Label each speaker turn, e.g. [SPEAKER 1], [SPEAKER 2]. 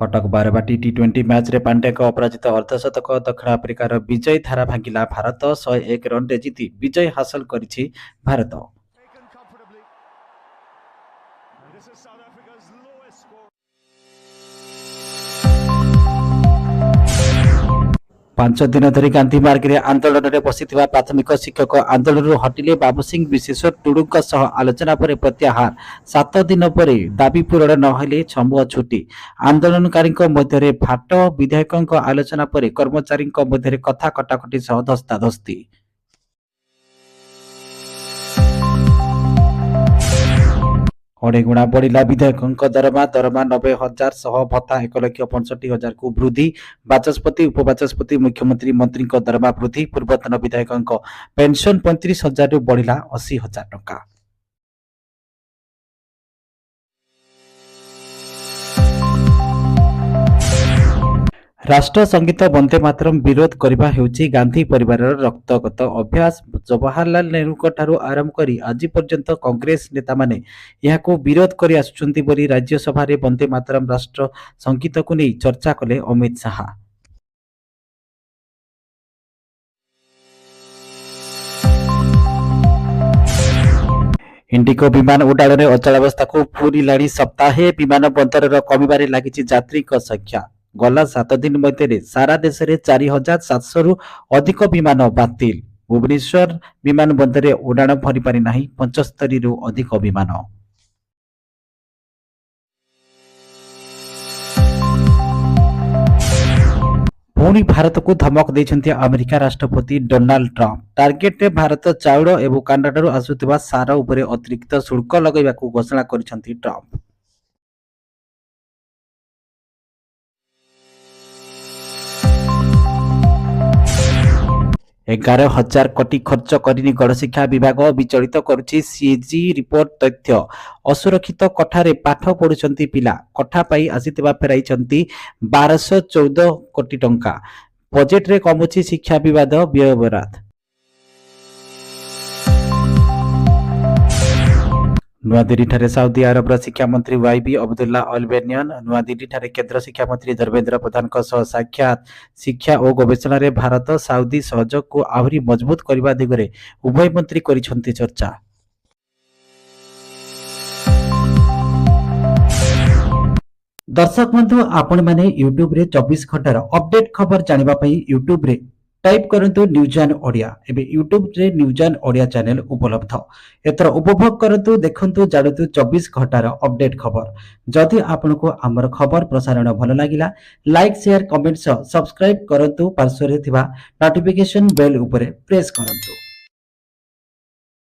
[SPEAKER 1] कटक बारवाटी टी20 match रे पांड्या का अपराजित अर्धशतक दक्षिण आफ्रिकार विजय धारा भांगिला भारत 101 रन रे जीति विजय हासिल करिछि Bharat.
[SPEAKER 2] taken comfortably. And this is South Africa's lowest score.
[SPEAKER 1] 5 दिन धरी गांधी मार्ग रे आंदोलन रे बसिथिबा प्राथमिक शिक्षक आंदोलन हटिले बाबू सिंह विशेष टुडुଙ୍କ सह आलोचना पर प्रत्याहार। 7 दिन पर दाबी पूरण न हेले छमुआ छुट्टी। आंदोलनकारी मध्य फाट विधायकों आलोचना पर कर्मचारी मध्य कथा कटाकटी सह धस्ताधस्ती। अड़ेगुणा बढ़िला विधायकों दरमा 90,000 सह भत्ता 1,65,000 को वृद्धि। बाचस्पति उपबाचस्पति मुख्यमंत्री मंत्री दरमा वृद्धि। पूर्वतन विधायकों पेंशन 35,000 रु बढ़िला 80,000 टंका। राष्ट्र संगीत वंदे मातरम विरोध करबा हेउची गांधी परिवार रक्तगत अभ्यास। जवाहरलाल नेहरू ठारू आरंभ करी आज पर्यंत कांग्रेस नेता माने यहाको विरोध करी आसुचंती बोली राज्यसभा रे वंदे मातरम राष्ट्र संगीत को नहीं चर्चा कले अमित शाह। इंडिगो विमान उड़ाण में अचलावस्था को पूरी सप्ताहे विमान बंदर कमिबारे लागिछि यात्री संख्या। गला 7 दिन मध्य सारा देश में 4,700 रु अधिक विमान बातिल। भुवनेश्वर विमान बंदर उड़ाण भरी पारि नाही 75 रु अधिक विमान। पुणी भारत को धमक देछंती अमेरिका राष्ट्रपति डोनाल्ड ट्रंप। टार्गेट रे भारत चाउल एवं कानाडारू आसुथिबा सार उपरे अतिरिक्त शुल्क लगाइबाकू घोषणा करिसंती ट्रंप। 11,000 कोटी खर्च करनी गणशिक्षा विभाग विचलित करुछि सीएजी रिपोर्ट तथ्य। असुरक्षित कठारे पाठ पढ़ुछंती पिला। कठा पाई आसीथिबा फेराइछंती 1214 कोटी टंका। बजेट रे कमुछि शिक्षा विवाद व्यय बराद। नुआदिल्ली ठारे साउदी अरब शिक्षा मंत्री वाईबी अब्दुल्ला अल बेनियन नुआदिल्ली ठारे केंद्र शिक्षा मंत्री धर्मेंद्र प्रधान साक्षात शिक्षा और गवेषणा रे भारत साउदी सहयोग को आहरी मजबूत करने दिगरे उभय मंत्री करिसंती चर्चा। दर्शक बंधु आपण माने यूट्यूब रे 24 घंटार अपडेट खबर जानिबा पई यूट्यूब रे टाइप करंतु न्यूज एंड ओडिया। एबे यूट्यूब रे न्यूज एंड ओडिया चैनल उपलब्ध। एतर उपभोग करंतु देखंतु जानतु 24 घंटार अपडेट खबर। जदि आपनको हमर खबर प्रसारण भल लागिला लाइक शेयर कमेंट सब्सक्राइब करंतु। पार्श्व रे थिबा नोटिफिकेशन बेल उपरे प्रेस करंतु।